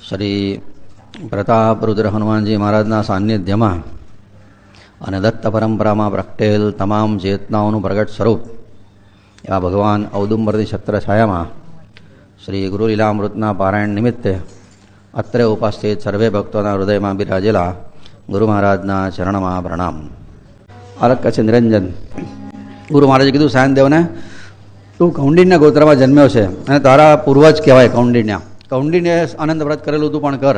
શ્રી પ્રતાપરુદ્ર હનુમાનજી મહારાજના સાનિધ્યમાં અને દત્ત પરંપરામાં પ્રગટેલ તમામ ચેતનાઓનું પ્રગટ સ્વરૂપ એવા ભગવાન ઔદુંબરની છત્રછાયામાં શ્રી ગુરુલીલામૃતના પારાયણ નિમિત્તે અત્રે ઉપસ્થિત સર્વે ભક્તોના હૃદયમાં બિરાજેલા ગુરુ મહારાજના ચરણમાં પ્રણામ. અલગ કચ્છ નિરંજન ગુરુ મહારાજે કીધું, સાયનદેવને તું કૌંડિન્ય ગોત્રમાં જન્મ્યો છે અને તારા પૂર્વજ કહેવાય કૌંડિન્ય. કૌંડિન્યે આનંદ વ્રત કરેલું તું પણ કર.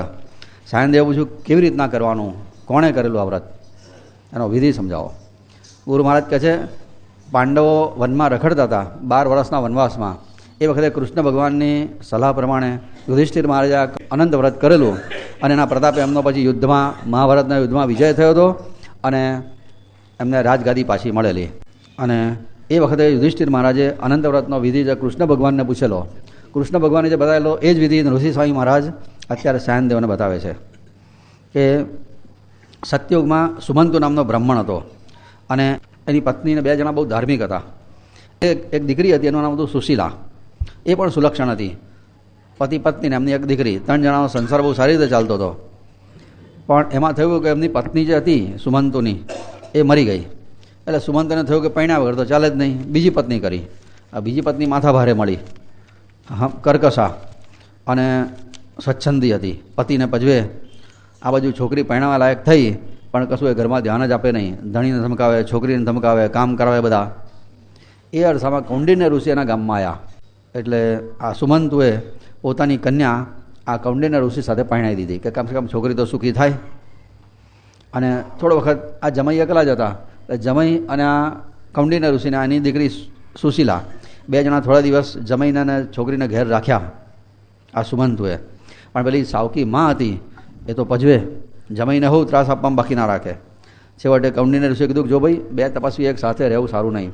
સાયનદેવ પૂછ્યું, કેવી રીતના કરવાનું, કોણે કરેલું આ વ્રત, એનો વિધિ સમજાવો. ગુરુ મહારાજ કહે છે, પાંડવો વનમાં રખડતા હતા 12 વર્ષના વનવાસમાં. એ વખતે કૃષ્ણ ભગવાનની સલાહ પ્રમાણે યુધિષ્ઠિર મહારાજે અનંત વ્રત કરેલું અને એના પ્રતાપે એમનો પછી યુદ્ધમાં, મહાભારતના યુદ્ધમાં વિજય થયો હતો અને એમને રાજગાદી પાછી મળેલી. અને એ વખતે યુધિષ્ઠિર મહારાજે અનંત વ્રતનો વિધિ જે કૃષ્ણ ભગવાનને પૂછેલો, કૃષ્ણ ભગવાને જે બતાવેલો એ જ વિધિ ઋષિ સ્વામી મહારાજ અત્યારે સાયનદેવને બતાવે છે. કે સત્યયુગમાં સુમંતુ નામનો બ્રાહ્મણ હતો અને એની પત્નીને 2 જણા બહુ ધાર્મિક હતા. એક દીકરી હતી, એનું નામ હતું સુશીલા. એ પણ સુલક્ષણ હતી. પતિ પત્નીને એમની એક દીકરી, 3 જણાનો સંસાર બહુ સારી રીતે ચાલતો હતો. પણ એમાં થયું કે એમની પત્ની જે હતી સુમંતુની, એ મરી ગઈ. એટલે સુમંતને થયું કે પૈણા વગર તો ચાલે જ નહીં, બીજી પત્ની કરી. આ બીજી પત્ની માથા ભારે મળી, કર્કશા અને સ્વચ્છંદી હતી, પતિને પજવે. આ બાજુ છોકરી પૈણાવા લાયક થઈ પણ કશું એ ઘરમાં ધ્યાન જ આપે નહીં. ધણીને ધમકાવે, છોકરીને ધમકાવે, કામ કરાવે બધા. એ અરસામાં કૌંડિન્ય ઋષિ એના ગામમાં આવ્યા. એટલે આ સુમંતુએ પોતાની કન્યા આ કૌંડિન્ય ઋષિ સાથે પરણાવી દીધી કે કમસે કમ છોકરી તો સુખી થાય. અને થોડો વખત આ જમાઈ એકલા જ હતા. એટલે જમાઈ અને આ કૌંડિન્ય ઋષિને આની દીકરી સુશીલા 2 જણા થોડા દિવસ જમાઈને અને છોકરીને ઘેર રાખ્યા આ સુમંતુએ. પણ પેલી સાવકી માં હતી એ તો પજવે, જમાઈને હું ત્રાસ આપવામાં બાકી ના રાખે. છેવટે કૌંડિન્ય ઋષિએ કીધું, જો ભાઈ 2 તપસ્વી એક સાથે રહેવું સારું નહીં.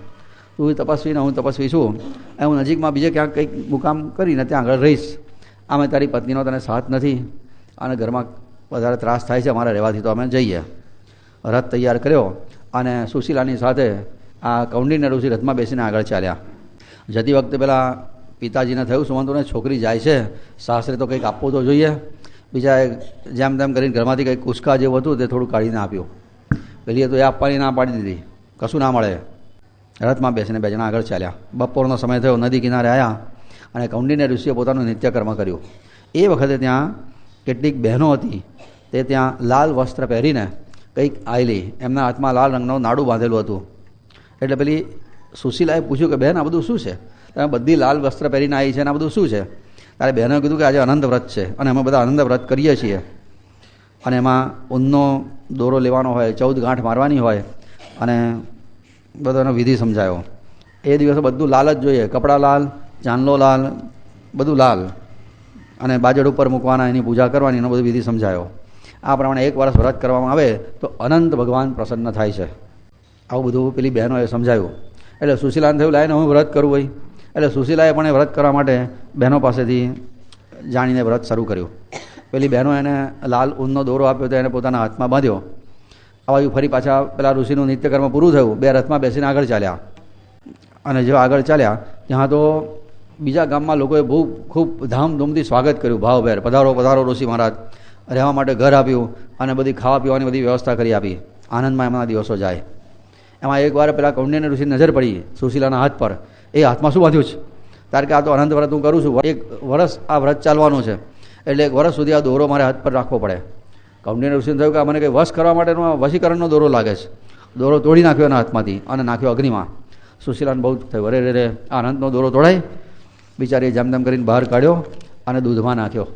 તું તપસ્વી ને હું તપસ્વી છું, હું નજીકમાં બીજે ક્યાંક કંઈક મુકામ કરીને ત્યાં આગળ રહીશ. આમે તારી પત્નીનો તને સાથ નથી અને ઘરમાં વધારે ત્રાસ થાય છે અમારે રહેવાથી, તો અમે જઈએ. રથ તૈયાર કર્યો અને સુશીલાની સાથે આ કૌંડિન્ય ઋષિ રથમાં બેસીને આગળ ચાલ્યા. જતી વખતે પેલા પિતાજીને થયું સુમંતુને, છોકરી જાય છે સાસરે તો કંઈક આપવું તો જોઈએ. બીજાએ જેમ તેમ કરીને ઘરમાંથી કંઈક ઉસ્કા જેવું હતું તે થોડું કાઢીને આપ્યું. પેલીએ તો એ આપવાની ના પાડી દીધી, કશું ના મળે. રથમાં બેસીને 2 જણા આગળ ચાલ્યા. બપોરનો સમય થયો, નદી કિનારે આવ્યા અને કૌંડિન્ય ઋષિએ પોતાનું નિત્યકર્મ કર્યું. એ વખતે ત્યાં કેટલીક બહેનો હતી, તે ત્યાં લાલ વસ્ત્ર પહેરીને કંઈક આવેલી, એમના હાથમાં લાલ રંગનું નાડું બાંધેલું હતું. એટલે પેલી સુશીલાએ પૂછ્યું કે બહેન આ બધું શું છે, તમે બધી લાલ વસ્ત્ર પહેરીને આવી છે અને આ બધું શું છે? ત્યારે બહેનોએ કીધું કે આજે આનંદ વ્રત છે અને અમે બધા આનંદ વ્રત કરીએ છીએ. અને એમાં ઊનનો દોરો લેવાનો હોય, 14 ગાંઠ મારવાની હોય અને બધોનો વિધિ સમજાયો. એ દિવસે બધું લાલ જ જોઈએ, કપડાં લાલ, ચાંદલો લાલ, બધું લાલ, અને બાજડ ઉપર મૂકવાના, એની પૂજા કરવાની, એનો બધું વિધિ સમજાયો. આ પ્રમાણે 1 વર્ષ વ્રત કરવામાં આવે તો અનંત ભગવાન પ્રસન્ન થાય છે. આવું બધું પેલી બહેનોએ સમજાયું. એટલે સુશીલાને થયું, લાઈને હું વ્રત કરું ભાઈ. એટલે સુશીલાએ પણ એ વ્રત કરવા માટે બહેનો પાસેથી જાણીને વ્રત શરૂ કર્યું. પેલી બહેનો એને લાલ ઊનનો દોરો આપ્યો તો એને પોતાના હાથમાં બાંધ્યો. આ બાજુ ફરી પાછા પેલા ઋષિનું નિત્યકર્મ પૂરું થયું. 2 રથમાં બેસીને આગળ ચાલ્યા. અને જો આગળ ચાલ્યા ત્યાં તો બીજા ગામમાં લોકોએ બહુ ખૂબ ધામધૂમથી સ્વાગત કર્યું, ભાવભેર. પધારો પધારો ઋષિ મહારાજ. રહેવા માટે ઘર આપ્યું અને બધી ખાવા પીવાની બધી વ્યવસ્થા કરી આપી. આનંદમાં એમના દિવસો જાય. એમાં એકવાર પેલા કૌંડિન્ય ઋષિની નજર પડી સુશીલાના હાથ પર. એ હાથમાં શું બાંધ્યું છે? ત્યારે કે આ તો અનંત વ્રત હું કરું છું, 1 વર્ષ આ વ્રત ચાલવાનું છે, એટલે 1 વર્ષ સુધી આ દોરો મારે હાથ પર રાખવો પડે. કૌંડિન્ય ઋષિને થયું કે મને કંઈ વશ કરવા માટેનો વશીકરણનો દોરો લાગે છે. દોરો તોડી નાખ્યો એના હાથમાંથી અને નાખ્યો અગ્નિમાં. સુશીલાને બહુ થયું, અરે રે, આ અનંતનો દોરો તોડાય. બિચારીએ જેમ તેમ કરીને બહાર કાઢ્યો અને દૂધમાં નાખ્યો.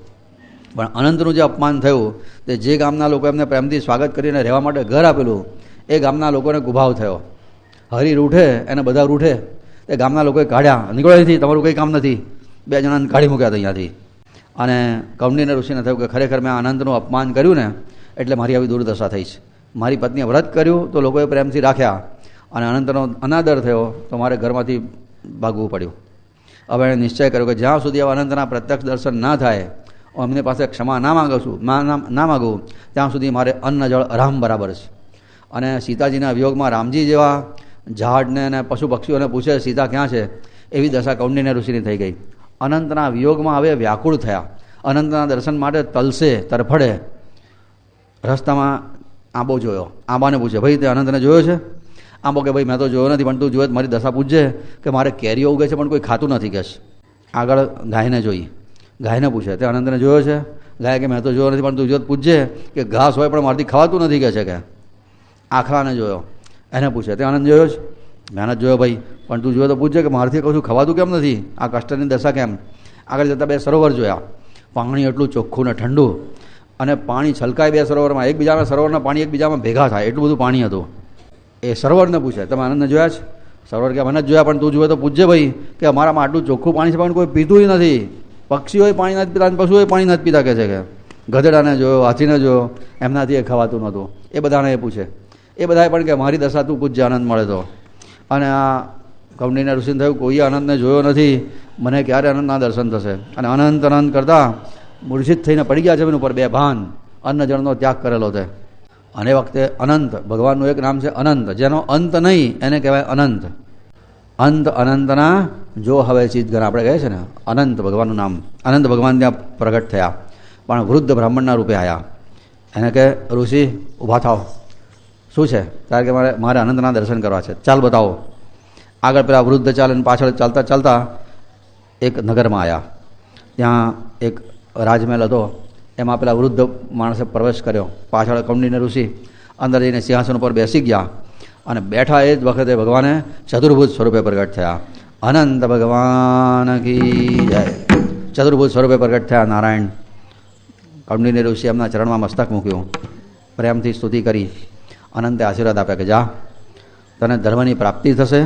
પણ અનંતનું જે અપમાન થયું, તે જે ગામના લોકો એમને પ્રેમથી સ્વાગત કરીને રહેવા માટે ઘર આપેલું, એ ગામના લોકોને ગુભાવ થયો. હરી રૂઠે એને બધા રૂઠે. એ ગામના લોકોએ કાઢ્યા, નીકળો અહીંથી, તમારું કંઈ કામ નથી. 2 જણાને કાઢી મૂક્યા હતા અહીંયાથી. અને કૌંડિન્ય ઋષિને થયું કે ખરેખર મેં આનંદનું અપમાન કર્યું ને, એટલે મારી આવી દુર્દશા થઈ છે. મારી પત્નીએ વ્રત કર્યું તો લોકોએ પ્રેમથી રાખ્યા અને અનંતનો અનાદર થયો તો મારે ઘરમાંથી ભાગવું પડ્યું. હવે એણે નિશ્ચય કર્યો કે જ્યાં સુધી અનંતના પ્રત્યક્ષ દર્શન ના થાય, અમને પાસે ક્ષમા ના માગું ત્યાં સુધી મારે અન્ન જળ આરામ બરાબર છે. અને સીતાજીના વિયોગમાં રામજી જેવા ઝાડને અને પશુ પક્ષીઓને પૂછે સીતા ક્યાં છે, એવી દશા કૌંડિન્ય ઋષિની થઈ ગઈ. અનંતના વિયોગમાં હવે વ્યાકુળ થયા. અનંતના દર્શન માટે તલસે તરફડે રસ્તામાં આંબો જોયો. આંબાને પૂછે, ભાઈ તે અનંતને જોયો છે? આંબો કે ભાઈ મેં તો જોયો નથી, પણ તું જોયો મારી દશા પૂછજે કે મારે કેરીઓ ઉગે છે પણ કોઈ ખાતું નથી. કે આગળ ગાયને જોઈ, ગાયને પૂછે તે અનંતને જોયો છે? ગાય કે મેં તો જોયો નથી, પણ તું જોયો પૂછજે કે ઘાસ હોય પણ મારાથી ખવાતું નથી. કે છે કે આખલાને જોયો, એને પૂછે તે આનંદ જોયો છે? મેં જ જોયો ભાઈ, પણ તું જોયો તો પૂછજે કે મારાથી કશું ખવાતું કેમ નથી, આ કષ્ટની દશા કેમ? આગળ જતાં બે સરોવર જોયા, પાણી એટલું ચોખ્ખું ને ઠંડુ, અને પાણી છલકાય બે સરોવરમાં, એકબીજાના સરોવરના પાણી એકબીજામાં ભેગા થાય એટલું બધું પાણી હતું. એ સરોવરને પૂછે તમે આનંદને જોયા છે? સરોવર કે મને જ જોયા, પણ તું જોયો તો પૂછજે ભાઈ કે અમારામાં આટલું ચોખ્ખું પાણી છે પણ કોઈ પીતું નથી, પક્ષીઓય પાણી નથી પીતા, પશુઓય પાણી નથી પીતા. કહે છે કે ગધેડાને જોયો, હાથીને જોયો, એમનાથી એ ખવાતું નહોતું. એ બધાને એ પૂછે, એ બધાએ પણ કે મારી દશા તું પૂછજે આનંદ મળે તો. અને આ કૌંડિન્ય ઋષિને થયું કોઈએ અનંતને જોયો નથી, મને ક્યારે અનંતના દર્શન થશે? અને અનંત અનંત કરતાં મૂર્છિત થઈને પડી ગયા જમીન ઉપર બેભાન, અન્ન જળનો ત્યાગ કરેલો છે. અને એ વખતે અનંત ભગવાનનું એક નામ છે અનંત, જેનો અંત નહીં એને કહેવાય અનંત. અંત અનંતના જો હવે ચિતગણ આપણે કહે છે ને, અનંત ભગવાનનું નામ. અનંત ભગવાન ત્યાં પ્રગટ થયા, પણ વૃદ્ધ બ્રાહ્મણના રૂપે આવ્યા. એને કે ઋષિ ઊભા થાવ, શું છે? ત્યારે કે મારે અનંતના દર્શન કરવા છે, ચાલ બતાવો. આગળ પેલા વૃદ્ધ ચાલે, પાછળ ચાલતા ચાલતા એક નગરમાં આવ્યા. ત્યાં એક રાજમહેલ હતો, એમાં પેલા વૃદ્ધ માણસે પ્રવેશ કર્યો. પાછળ કૌંડિન્ય ઋષિ અંદર જઈને સિંહાસન ઉપર બેસી ગયા, અને બેઠા એ જ વખતે ભગવાને ચતુર્ભુજ સ્વરૂપે પ્રગટ થયા. અનંત ભગવાન કી જય. ચતુર્ભુજ સ્વરૂપે પ્રગટ થયા નારાયણ. કૌંડિન્ય ઋષિ એમના ચરણમાં મસ્તક મૂક્યું, પ્રેમથી સ્તુતિ કરી. અનંતે આશીર્વાદ આપ્યા કે જા, તને ધર્મની પ્રાપ્તિ થશે,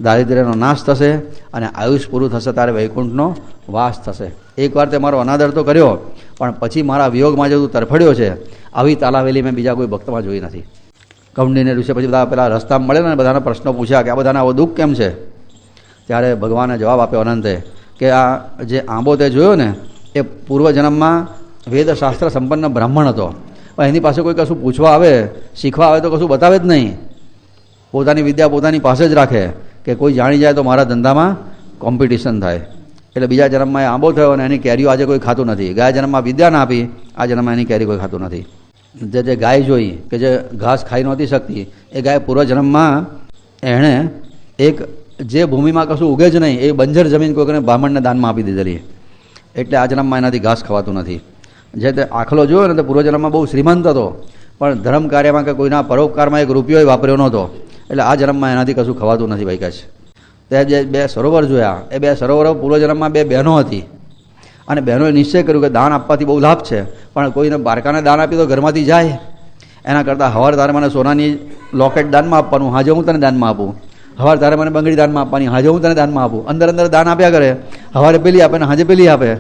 દારિદ્ર્યનો નાશ થશે, અને આયુષ પૂરું થશે, તારે વૈકુંઠનો વાસ થશે. એકવાર તે મારો અનાદર તો કર્યો, પણ પછી મારા વિયોગમાં જે તું તરફડ્યો છે, આવી તાલાવેલી મેં બીજા કોઈ ભક્તમાં જોઈ નથી. કૌંડિન્ય ઋષિ પછી બધા પેલા રસ્તામાં મળે ને બધાના પ્રશ્નો પૂછ્યા કે આ બધાને આવો દુઃખ કેમ છે? ત્યારે ભગવાને જવાબ આપ્યો અનંતે કે આ જે આંબો તે જોયો ને, એ પૂર્વજન્મમાં વેદશાસ્ત્ર સંપન્ન બ્રાહ્મણ હતો, પણ એની પાસે કોઈ કશું પૂછવા આવે, શીખવા આવે તો કશું બતાવે જ નહીં. પોતાની વિદ્યા પોતાની પાસે જ રાખે કે કોઈ જાણી જાય તો મારા ધંધામાં કોમ્પિટિશન થાય. એટલે બીજા જન્મમાં એ આંબો થયો, અને એની કેરીઓ આજે કોઈ ખાતું નથી. ગયા જન્મમાં વિદ્યા ના આપી, આ જન્મમાં એની કેરી કોઈ ખાતું નથી. જે ગાય જોઈ કે જે ઘાસ ખાઈ નહોતી શકતી, એ ગાય પૂર્વજન્મમાં એણે એક જે ભૂમિમાં કશું ઉગે જ નહીં, એ બંજર જમીન કોઈને બ્રાહ્મણને દાનમાં આપી દીધેલી, એટલે આ જન્મમાં એનાથી ઘાસ ખવાતું નથી. જે તે આખલો જોયો ને તે પૂર્વજન્મમાં બહુ શ્રીમંત હતો, પણ ધર્મ કાર્યમાં કે કોઈના પરોપકારમાં એક રૂપિયો વાપર્યો નહોતો, એટલે આ જન્મમાં એનાથી કશું ખવાતું નથી. ભાઈ કહે છે તે જે બે સરોવર જોયા, એ બે સરોવરો પૂર્વજન્મમાં બે બહેનો હતી, અને બહેનોએ નિશ્ચય કર્યું કે દાન આપવાથી બહુ લાભ છે, પણ કોઈને બારકાને દાન આપી તો ઘરમાંથી જાય, એના કરતાં હવાર તારે મને સોનાની લોકેટ દાનમાં આપવાનું, હાજે હું તને દાનમાં આપું. હવાર તારે મને બંગડી દાનમાં આપવાની, હાજે હું તને દાનમાં આપું. અંદર અંદર દાન આપ્યા કરે, હવારે પેલી આપે ને હાજે પેલી આપે.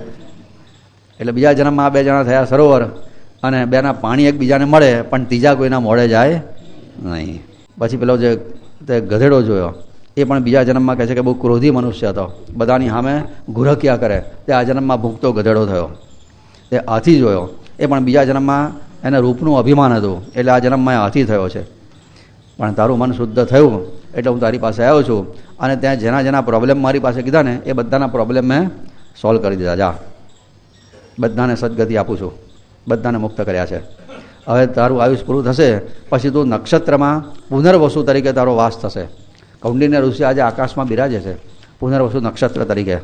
એટલે બીજા જન્મમાં આ બે જણા થયા સરોવર, અને બેના પાણી એકબીજાને મળે, પણ ત્રીજા કોઈના મોડે જાય નહીં. પછી પેલો જે તે ગધેડો જોયો, એ પણ બીજા જન્મમાં કહે છે કે બહુ ક્રોધી મનુષ્ય હતો, બધાની સામે ગુરહક્યા કરે, તે આ જન્મમાં ભૂખતો ગધેડો થયો. તે હાથી જોયો, એ પણ બીજા જન્મમાં એને રૂપનું અભિમાન હતું, એટલે આ જન્મમાં એ હાથી થયો છે. પણ તારું મન શુદ્ધ થયું એટલે હું તારી પાસે આવ્યો છું, અને ત્યાં જેના જેના પ્રોબ્લેમ મારી પાસે કીધા ને, એ બધાના પ્રોબ્લેમ મેં સોલ્વ કરી દીધા. જા, બધાને સદગતિ આપું છું, બધાને મુક્ત કર્યા છે. હવે તારું આયુષ પૂરું થશે પછી તું નક્ષત્રમાં પુનર્વસુ તરીકે તારો વાસ થશે. કૌંડિન્ય ઋષિ આજે આકાશમાં બિરાજે છે પુનર્વસુ નક્ષત્ર તરીકે.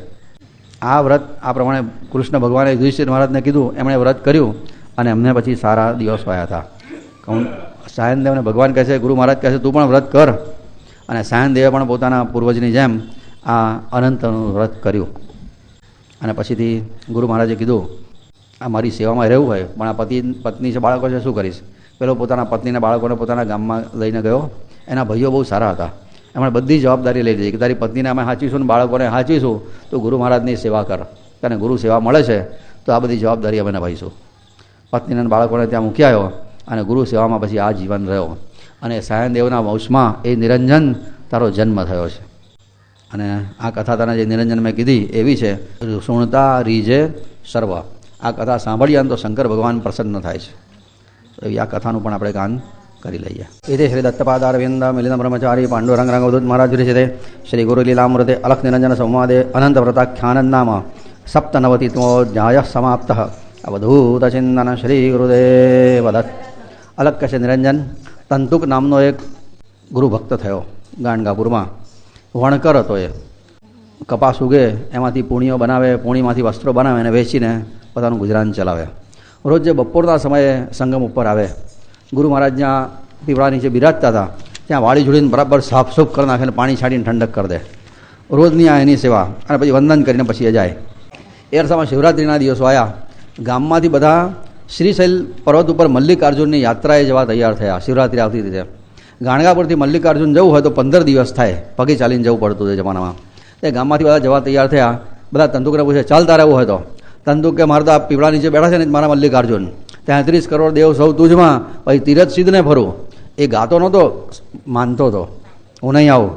આ વ્રત આ પ્રમાણે કૃષ્ણ ભગવાને યુધિષ્ઠિર મહારાજને કીધું, એમણે વ્રત કર્યું, અને એમને પછી સારા દિવસ આવ્યા હતા. સાયનદેવને ભગવાન કહે છે, ગુરુ મહારાજ કહે છે તું પણ વ્રત કર, અને સાયનદેવે પણ પોતાના પૂર્વજની જેમ આ અનંતનું વ્રત કર્યું. અને પછીથી ગુરુ મહારાજે કીધું આ મારી સેવામાં રહેવું હોય, પણ આ પત્ની છે, બાળકો છે, શું કરીશ? પેલો પોતાના પત્નીના બાળકોને પોતાના ગામમાં લઈને ગયો. એના ભાઈઓ બહુ સારા હતા, એમણે બધી જવાબદારી લઈ લીધી કે તારી પત્નીને અમે સાચવીશું ને બાળકોને સાચવીશું, તો ગુરુ મહારાજની સેવા કર, તને ગુરુ સેવા મળે છે તો આ બધી જવાબદારી અમે નિભાવીશું. પત્નીને બાળકોને ત્યાં મૂકી આવ્યો, અને ગુરુ સેવામાં પછી આ જીવન રહ્યો. અને સાયનદેવના વંશમાં એ નિરંજન તારો જન્મ થયો છે. અને આ કથા તને જે નિરંજન મેં કીધી એવી છે, સુણતા રીજે સર્વ. આ કથા સાંભળીએ તો શંકર ભગવાન પ્રસન્ન થાય છે. એવી આ કથાનું પણ આપણે ગાન કરી લઈએ. એ શ્રી દત્તપાદારવિંદ મિલિન બ્રહ્મચારી પાંડુરંગ રંગવદૂત મહારાજ વિરચિતે શ્રી ગુરુ લીલામૃતે અલખ નિરંજન સંવાદે અનંત વ્રતાખ્યાનંદ નામ સપ્તનવતિત્વો જ્ઞાય સમાપ્ત અવધૂતચિંતન શ્રી ગુરુદેવ દત્ત. અલગ કશે નિરંજન તંતુક નામનો એક ગુરુ ભક્ત થયો ગાણગાપુરમાં. વણકર હતો. એ કપાસ ઉગે એમાંથી પૂણીઓ બનાવે, પૂણીમાંથી વસ્ત્રો બનાવે અને વેચીને પોતાનું ગુજરાન ચલાવે. રોજ જે બપોરના સમયે સંગમ ઉપર આવે, ગુરુ મહારાજ જ્યાં પીપળા નીચે બિરાજતા હતા ત્યાં વાળી જોડીને બરાબર સાફસૂફ કરી નાખે અને પાણી છાંટીને ઠંડક કરી દે. રોજની આ એની સેવા, અને પછી વંદન કરીને પછી એ જાય. એ અરસામાં શિવરાત્રિના દિવસો આવ્યા. ગામમાંથી બધા શ્રીશૈલ પર્વત ઉપર મલ્લિકાર્જુનની યાત્રાએ જવા તૈયાર થયા. શિવરાત્રિ આવતી હતી. ગાણગાપુરથી મલ્લિકાર્જુન જવું હોય તો 15 દિવસ થાય, પગે ચાલીને જવું પડતું એ જમાનામાં. એ ગામમાંથી બધા જવા તૈયાર થયા. બધા તંતુકને પૂછે, ચાલતા રહેવું હોય તો. તંતુક કે મારે તો આ પીપળા નીચે બેઠા છે ને મારા મલ્લિકાર્જુન, 33 કરોડ દેવ સૌ તુજમાં, પછી તીરથ સિદ્ધને ફરું. એ ગાતો નહોતો, માનતો હતો. હું નહીં આવું.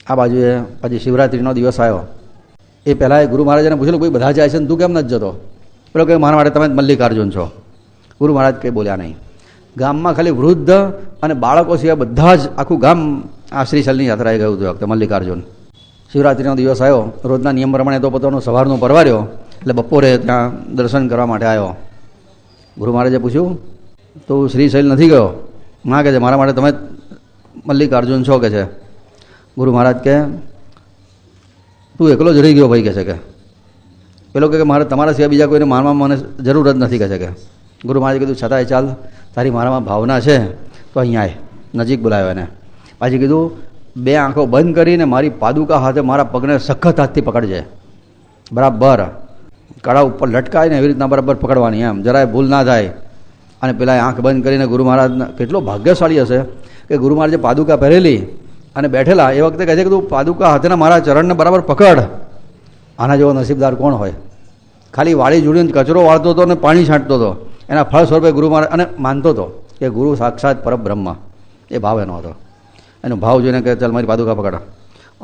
આ બાજુએ પછી શિવરાત્રિનો દિવસ આવ્યો. એ પહેલાં એ ગુરુ મહારાજને પૂછેલું, ભાઈ બધા જાય છે ને તું કેમ નથી જતો? પેલો કે મારા માટે તમે મલ્લિકાર્જુન છો. ગુરુ મહારાજ કંઈ બોલ્યા નહીં. ગામમાં ખાલી વૃદ્ધ અને બાળકો સિવાય બધા જ આખું ગામ આ શ્રીશૈલની યાત્રાએ ગયું હતું વખતે મલ્લિકાર્જુન. શિવરાત્રિનો દિવસ આવ્યો. રોજના નિયમ પ્રમાણે તો પોતાનો સવારનો પરવાર્યો, એટલે બપોરે ત્યાં દર્શન કરવા માટે આવ્યો. ગુરુ મહારાજે પૂછ્યું, તું શ્રીશૈલ નથી ગયો? ના કહે છે, મારા માટે તમે મલ્લિકાર્જુન છો કે છે. ગુરુ મહારાજ કે તું એકલો જ રહી ગયો ભાઈ, કહે છે કે. પેલો કે મારે તમારા સિવાય બીજા કોઈને મારવામાં મને જરૂર જ નથી, કહે છે કે. ગુરુ મહારાજે કીધું, છતાંય ચાલ, તારી મારામાં ભાવના છે તો અહીંયા આય. નજીક બોલાવ્યો એને. પાછી કીધું, 2 આંખો બંધ કરીને મારી પાદુકા હાથે મારા પગને સખત હાથથી પકડજે. બરાબર કડા ઉપર લટકાય ને એવી રીતના બરાબર પકડવાની, એમ જરાય ભૂલ ના થાય. અને પેલા આંખ બંધ કરીને ગુરુ મહારાજના કેટલો ભાગ્યશાળી હશે કે ગુરુ મહારાજે પાદુકા પહેરેલી અને બેઠેલા. એ વખતે કહે છે કે તું પાદુકા હાથેના મારા ચરણને બરાબર પકડ. આના જેવો નસીબદાર કોણ હોય? ખાલી વાળી જોડીને કચરો વાળતો હતો અને પાણી છાંટતો હતો. એના ફળ સ્વરૂપે ગુરુ મહારાજ અને માનતો હતો કે ગુરુ સાક્ષાત પરબ્રહ્મ. એ ભાવ એનો હતો. એનો ભાવ જોઈને કે ચાલ મારી પાદુકા પકડ.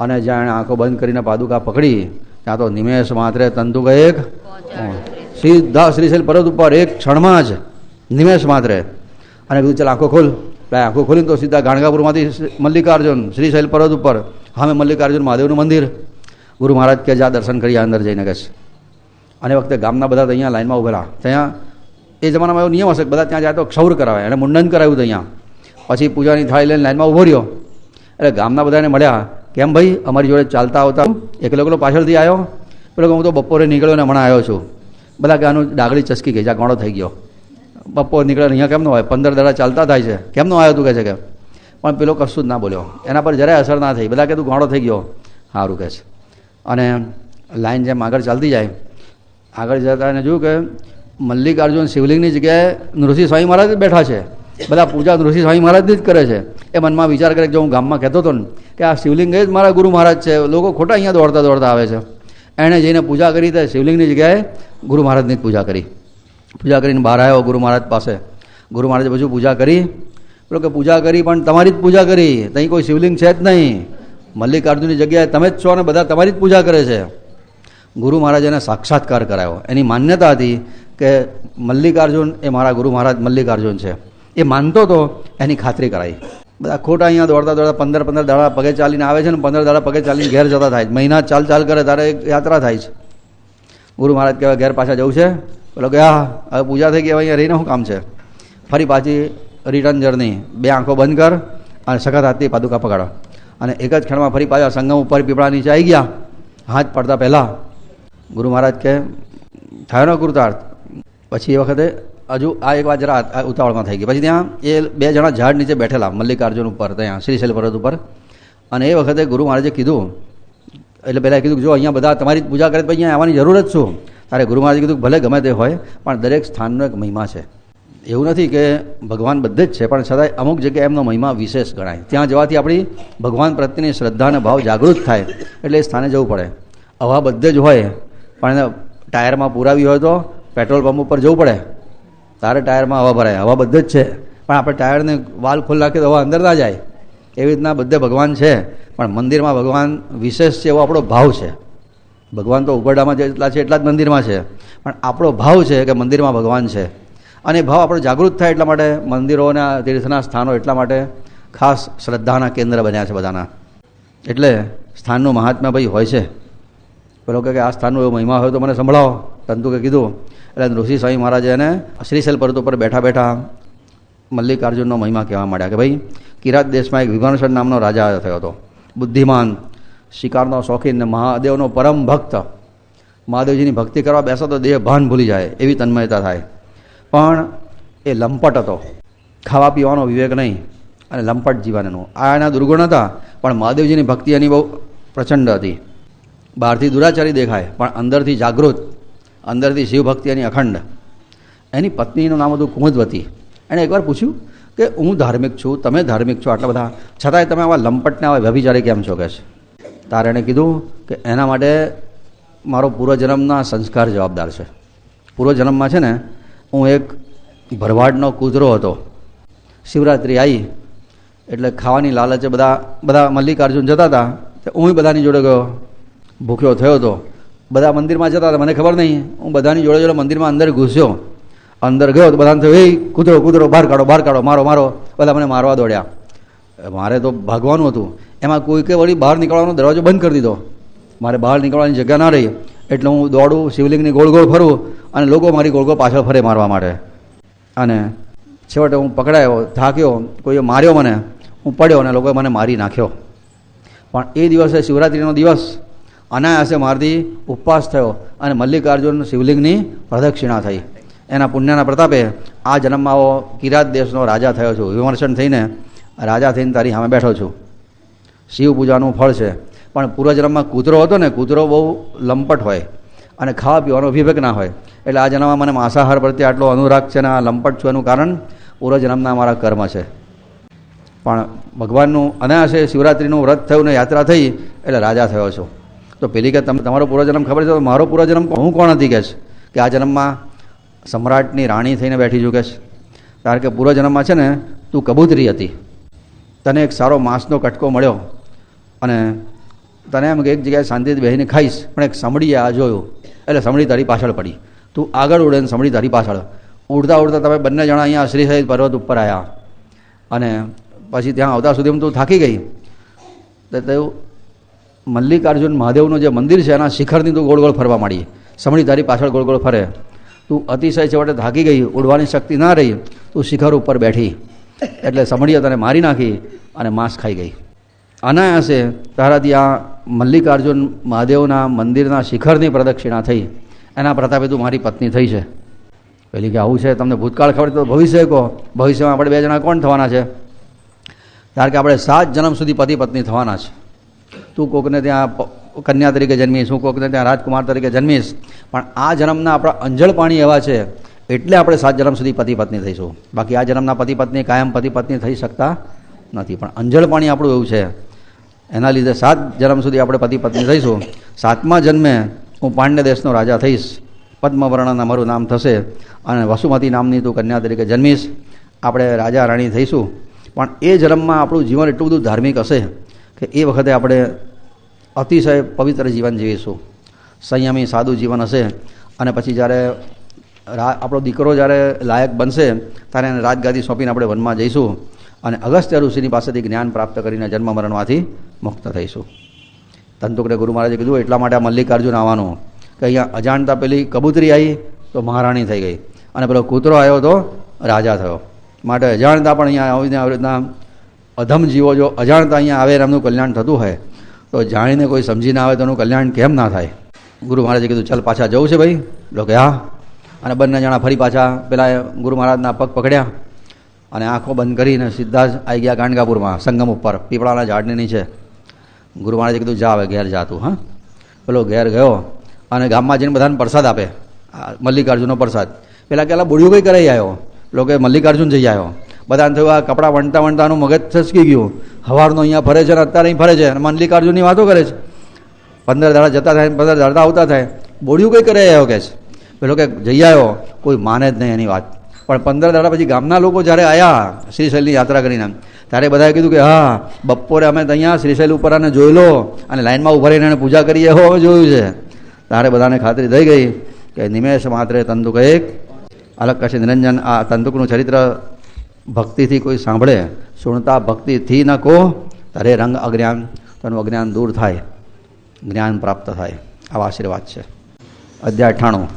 અને જ્યાં એણે આંખો બંધ કરીને પાદુકા પકડી ત્યાં તો નિમેષ માત્રે તંતુક એક સીધા શ્રીશૈલ પર્વત ઉપર એક ક્ષણમાં જ નિમેષ માત્રે. અને કીધું ચાલ આંખો ખોલ. આંખો ખોલીને તો સીધા ગાણગાપુરમાંથી મલ્લિકાર્જુન શ્રીશૈલ પર્વત ઉપર. હા, મલ્લિકાર્જુન મહાદેવનું મંદિર. ગુરુ મહારાજ કે જા દર્શન કરી અંદર જઈને કહે. અને વખતે ગામના બધા અહીંયા લાઈનમાં ઉભેલા. ત્યાં એ જમાનામાં એવો નિયમ હશે કે બધા ત્યાં જાય તો ક્ષૌર કરાવે. એણે મુંડન કરાવ્યું હતું અહીંયા. પછી પૂજાની થાળી લઈને લાઈનમાં ઊભો રહ્યો. એટલે ગામના બધાને મળ્યા, કેમ ભાઈ અમારી જોડે ચાલતા આવતા એકલો પાછળથી આવ્યો? પેલો કે હું તો બપોરે નીકળ્યો ને હમણાં આવ્યો છું. બધા કે આનું ડાગડી ચસકી ગઈ, જ્યાં ગોળો થઈ ગયો. બપોર નીકળ્યો અહીંયા કેમ નો હોય? 15 દાડા ચાલતા થાય છે, કેમ નો આવ્યો તું? કહે છે કે. પણ પેલો કશું જ ના બોલ્યો. એના પર જરાય અસર ના થઈ. બધા કે તું ગોળો થઈ ગયો. સારું કહે છે. અને લાઈન જેમ આગળ ચાલતી જાય, આગળ જતા એને જોયું કે મલ્લિકાર્જુન શિવલિંગની જગ્યાએ નૃસિંહ સ્વામી મહારાજ જ બેઠા છે. બધા પૂજા નૃસિંહ સ્વામી મહારાજની જ કરે છે. એ મનમાં વિચાર કરે કે જો હું ગામમાં કહેતો હતો ને કે આ શિવલિંગ જ મારા ગુરુ મહારાજ છે, લોકો ખોટા અહીંયા દોડતા આવે છે. એણે જઈને પૂજા કરી તો શિવલિંગની જગ્યાએ ગુરુ મહારાજની જ પૂજા કરી. પૂજા કરીને બહાર આવ્યો ગુરુ મહારાજ પાસે. ગુરુ મહારાજે બધું પૂજા કરી. પેલો કે પૂજા કરી પણ તમારી જ પૂજા કરી, ત્યાં કોઈ શિવલિંગ છે જ નહીં. મલ્લિકાર્જુનની જગ્યાએ તમે જ છો અને બધા તમારી જ પૂજા કરે છે. ગુરુ મહારાજે એને સાક્ષાત્કાર કરાયો. એની માન્યતા હતી કે મલ્લિકાર્જુન એ મારા ગુરુ મહારાજ મલ્લિકાર્જુન છે. એ માનતો હતો, એની ખાતરી કરાવી. બધા ખોટા અહીંયા દોડતા 15 દાડા પગે ચાલીને આવે છે ને 15 દાડા પગે ચાલીને ઘેર જતા થાય છે. મહિના ચાલ કરે તારે યાત્રા થાય છે. ગુરુ મહારાજ કહેવાય ઘેર પાછા જવું છે. પેલો કે હા હવે પૂજા થઈ ગઈ, હવે અહીંયા રહીને શું કામ છે? ફરી પાછી રિટર્ન જર્ની. 2 આંખો બંધ કર અને સખત હાથથી પાદુકા પકડો. અને એક જ ક્ષણમાં ફરી પાછા સંગમ ઉપર પીપળા નીચે આવી ગયા. હાથ પડતા પહેલાં ગુરુ મહારાજ કે થયો ને કૃતાર્થ. પછી એ વખતે હજુ આ એક વાત જરા ઉતાવળમાં થઈ ગઈ. પછી ત્યાં એ 2 જણા ઝાડ નીચે બેઠેલા મલ્લિકાર્જુન ઉપર, ત્યાં શ્રીશૈલ પર્વત ઉપર. અને એ વખતે ગુરુ મહારાજે કીધું, એટલે પહેલાં કીધું જો અહીંયા બધા તમારી જ પૂજા કરે તો અહીંયા આવવાની જરૂર જ શું? તારે ગુરુ મહારાજે કીધું ભલે ગમે તે હોય પણ દરેક સ્થાનનો એક મહિમા છે. એવું નથી કે ભગવાન બધે જ છે, પણ છતાંય અમુક જગ્યાએ એમનો મહિમા વિશેષ ગણાય. ત્યાં જવાથી આપણી ભગવાન પ્રત્યેની શ્રદ્ધા અને ભાવ જાગૃત થાય, એટલે એ સ્થાને જવું પડે. હવા બધે જ હોય પણ એને ટાયરમાં પુરાવી હોય તો પેટ્રોલ પંપ ઉપર જવું પડે, તારે ટાયરમાં હવા ભરાય. હવા બધે જ છે પણ આપણે ટાયરને વાલ ખોલ નાખીએ તો હવા અંદર ના જાય. એવી રીતના બધે ભગવાન છે, પણ મંદિરમાં ભગવાન વિશેષ છે એવો આપણો ભાવ છે. ભગવાન તો ઉઘરડામાં જેટલા છે એટલા જ મંદિરમાં છે, પણ આપણો ભાવ છે કે મંદિરમાં ભગવાન છે. અને ભાવ આપણો જાગૃત થાય એટલા માટે મંદિરોના તીર્થના સ્થાનો એટલા માટે ખાસ શ્રદ્ધાના કેન્દ્ર બન્યા છે બધાના. એટલે સ્થાનનું મહાત્મ્ય ભાઈ હોય છે. પેલો કે આ સ્થાનનો એવો મહિમા હોય તો મને સંભળાવો. તંતુકે કીધું. એટલે ઋષિ સ્વામી મહારાજે એને શ્રીશૈલ પર્વત ઉપર બેઠા બેઠા મલ્લિકાર્જુનનો મહિમા કહેવા માંડ્યા કે ભાઈ, કિરાત દેશમાં એક વિભીષણ નામનો રાજા થયો હતો. બુદ્ધિમાન, શિકારનો શોખીન ને મહાદેવનો પરમ ભક્ત. મહાદેવજીની ભક્તિ કરવા બેસો તો દેહ ભાન ભૂલી જાય એવી તન્મયતા થાય. પણ એ લંપટ હતો, ખાવા પીવાનો વિવેક નહીં અને લંપટ જીવન એનું. આ એના દુર્ગુણ હતા, પણ મહાદેવજીની ભક્તિ એની બહુ પ્રચંડ હતી. બહારથી દુરાચારી દેખાય પણ અંદરથી જાગૃત, અંદરથી શિવભક્તિ એની અખંડ. એની પત્નીનું નામ હતું કુમુદવતી. એણે એકવાર પૂછ્યું કે હું ધાર્મિક છું, તમે ધાર્મિક છો આટલા બધા, છતાંય તમે આવા લંપટને આવા વ્યભિચારી કેમ છો કે છે. તારે એણે કીધું કે એના માટે મારો પૂર્વજન્મના સંસ્કાર જવાબદાર છે. પૂર્વજન્મમાં છે ને હું એક ભરવાડનો કૂતરો હતો. શિવરાત્રિ આવી એટલે ખાવાની લાલચે બધા મલ્લિકાર્જુન જતા હતા, હું બધાની જોડે ગયો. ભૂખ્યો થયો હતો. બધા મંદિરમાં જતા હતા, મને ખબર નહીં. હું બધાની જોડે જોડે મંદિરમાં અંદર ઘૂસ્યો. અંદર ગયો તો બધાને થયું, એ કૂતરો કૂતરો બહાર કાઢો, બહાર કાઢો, મારો મારો. બધા મને મારવા દોડ્યા. મારે તો ભાગવાનું હતું. એમાં કોઈ કે વળી બહાર નીકળવાનો દરવાજો બંધ કરી દીધો. મારે બહાર નીકળવાની જગ્યા ના રહી એટલે હું દોડું, શિવલિંગની ગોળ ગોળ ફરું અને લોકો મારી ગોળ ગોળ પાછળ ફરે મારવા માટે. અને છેવટે હું પકડાયો, થાક્યો, કોઈએ માર્યો મને, હું પડ્યો અને લોકોએ મને મારી નાખ્યો. પણ એ દિવસે શિવરાત્રિનો દિવસ અનાયાસે મારથી ઉપવાસ થયો અને મલ્લિકાર્જુન શિવલિંગની પ્રદક્ષિણા થઈ. એના પુણ્યના પ્રતાપે આ જન્મમાં આવો કિરાત દેશનો રાજા થયો છું. વિમર્શન થઈને રાજા થઈને તારી સામે બેઠો છું. શિવ પૂજાનું ફળ છે. પણ પૂર્વજન્મમાં કૂતરો હતો ને, કૂતરો બહુ લંપટ હોય અને ખાવા પીવાનો વિવેક ના હોય. એટલે આ જન્મમાં મને માંસાહાર પ્રત્યે આટલો અનુરાગ છે ને આ લંપટ છું એનું કારણ પૂર્વજન્મના મારા કર્મ છે. પણ ભગવાનનું અનાયાસે શિવરાત્રિનું વ્રત થયું ને યાત્રા થઈ એટલે રાજા થયો છું. તો પેલી કે તમને તમારો પૂર્વજન્મ ખબર છે, તો મારો પૂર્વજન્મ હું કોણ હતી કે આ જન્મમાં સમ્રાટની રાણી થઈને બેઠી છું કે છે. કારણ કે પૂર્વજન્મમાં છે ને તું કબૂતરી હતી. તને એક સારો માંસનો કટકો મળ્યો અને તને એમ કે એક જગ્યાએ શાંતિથી બેસીને ખાઈશ, પણ એક સમડીએ આ જોયું એટલે સમડી તારી પાછળ પડી. તું આગળ ઉડે ને સમડી તારી પાછળ. ઉડતા ઉડતા તમે બંને જણા અહીંયા શ્રીશૈલ પર્વત ઉપર આવ્યા અને પછી ત્યાં આવતા સુધી તું થાકી ગઈ. તો તેવું મલ્લિકાર્જુન મહાદેવનું જે મંદિર છે એના શિખરની તું ગોળ ગોળ ફરવા માંડી. સમડી તારી પાછળ ગોળ ગોળ ફરે. તું અતિશય છેવટે થાકી ગઈ, ઉડવાની શક્તિ ના રહી, તું શિખર ઉપર બેઠી એટલે સમડીએ તને મારી નાખી અને માંસ ખાઈ ગઈ. અનાયાસે તારાથી આ મલ્લિકાર્જુન મહાદેવના મંદિરના શિખરની પ્રદક્ષિણા થઈ. એના પ્રતાપે તું મારી પત્ની થઈ છે. પેલી કે આવું છે, તમને ભૂતકાળ ખબર તો ભવિષ્ય કહો. ભવિષ્યમાં આપણે બે જણા કોણ થવાના છે? કારણ કે આપણે 7 જન્મ સુધી પતિ પત્ની થવાના છે. તું કોકને ત્યાં કન્યા તરીકે જન્મીશ, હું કોકને ત્યાં રાજકુમાર તરીકે જન્મીશ. પણ આ જન્મના આપણા અંજળ પાણી એવા છે એટલે આપણે 7 જન્મ સુધી પતિ પત્ની થઈશું. બાકી આ જન્મના પતિ પત્ની કાયમ પતિ પત્ની થઈ શકતા નથી. પણ અંજળ પાણી આપણું એવું છે, એના લીધે 7 જન્મ સુધી આપણે પતિ પત્ની થઈશું. 7મા જન્મે હું પાંડ્ય દેશનો રાજા થઈશ. પદ્મવર્ણના મારું નામ થશે અને વસુમતી નામની તું કન્યા તરીકે જન્મીશ. આપણે રાજા રાણી થઈશું. પણ એ જન્મમાં આપણું જીવન એટલું બધું ધાર્મિક હશે કે એ વખતે આપણે અતિશય પવિત્ર જીવન જીવીશું. સંયમી સાદું જીવન હશે. અને પછી જ્યારે આપણો દીકરો જ્યારે લાયક બનશે ત્યારે એને રાજગાદી સોંપીને આપણે વનમાં જઈશું અને અગસ્ત્ય ઋષિની પાસેથી જ્ઞાન પ્રાપ્ત કરીને જન્મ મરણમાંથી મુક્ત થઈશું. તંતુકને ગુરુ મહારાજે કીધું એટલા માટે આ મલ્લિકાર્જુન આવવાનું કે અહીંયા અજાણતા પેલી કબૂતરી આવી તો મહારાણી થઈ ગઈ અને પેલો કૂતરો આવ્યો તો રાજા થયો. માટે અજાણતા પણ અહીંયા આવીને આવી રીતના અધમ જીવો જો અજાણતા અહીંયા આવે એમનું કલ્યાણ થતું હોય તો જાણીને કોઈ સમજીને આવે તો એનું કલ્યાણ કેમ ના થાય? ગુરુ મહારાજે કીધું ચાલ પાછા જવું છે ભાઈ. લોકો હા. અને બંને જણા ફરી પાછા પેલા ગુરુ મહારાજના પગ પકડ્યા અને આંખો બંધ કરીને સીધા જ આવી ગયા ગાંડગાપુરમાં સંગમ ઉપર પીપળાના ઝાડની નીચે. ગુરુ મહારાજે કીધું જા હવે ઘેર જા તું. હા, પેલો ઘેર ગયો અને ગામમાં જઈને બધાને પ્રસાદ આપે, મલ્લિકાર્જુનનો પ્રસાદ. પેલા કે બોડિયું કઈ કરાઈ આવ્યો? લોકો મલ્લિકાર્જુન જઈ આવ્યો. બધાને થયું આ કપડાં વણતા વણતાનું મગજ છસકી ગયું. હવારનો અહીંયા ફરે છે ને અત્યારે અહીં ફરે છે અને મલ્લિકાર્જુનની વાતો કરે છે. 15 દાડા જતા થાય, 15 દાડા આવતા થાય, બોડિયું કઈ કરાઈ આવ્યો કે છે. પેલો કે જઈ આવ્યો, કોઈ માને જ નહીં એની વાત. પણ 15 દાડા પછી ગામના લોકો જ્યારે આવ્યા શ્રીશૈલની યાત્રા કરીને ત્યારે બધાએ કીધું કે હા બપોરે અમે અહીંયા શ્રીશૈલ ઉપર આને જોઈ લો અને લાઈનમાં ઉભા રહીને એને પૂજા કરીએ હો જોયું છે. ત્યારે બધાને ખાતરી થઈ ગઈ કે નિમેષ માત્રે તંતુક એક અલગ કશે નિરંજન. આ તંતુકનું ચરિત્ર ભક્તિથી કોઈ સાંભળે, સુણતા ભક્તિથી ન કહો તરે રંગ અજ્ઞાન, તો એનું અજ્ઞાન દૂર થાય, જ્ઞાન પ્રાપ્ત થાય. આવા આશીર્વાદ છે. અધ્યાય 98.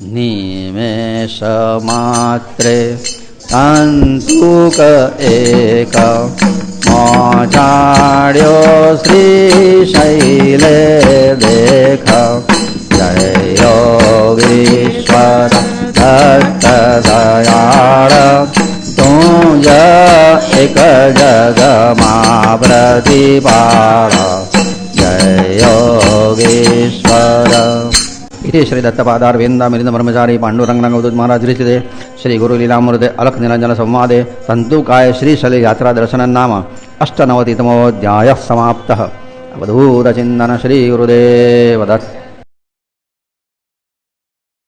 નિમેષ માત્રે તાંતુક એક મોચાડ્યો શ્રી શૈલે દેખ જય યોગીશ્વર દત્ત દયાળ તું જ એક જગમાં પ્રતિપાળ જય યોગેશ્વર. इति श्री दत्तपादार वेंदा मिलिंद ब्रह्मचारी पांडुरंग अवधूत महाराज विरचिते श्री गुरु लीलामृते अलख निरंजन संवादे तंतुकाय श्री शैल यात्रा दर्शन नाम 98तमोऽध्यायः समाप्तः. अवधूत चिंतन श्री गुरुदेव दत्त.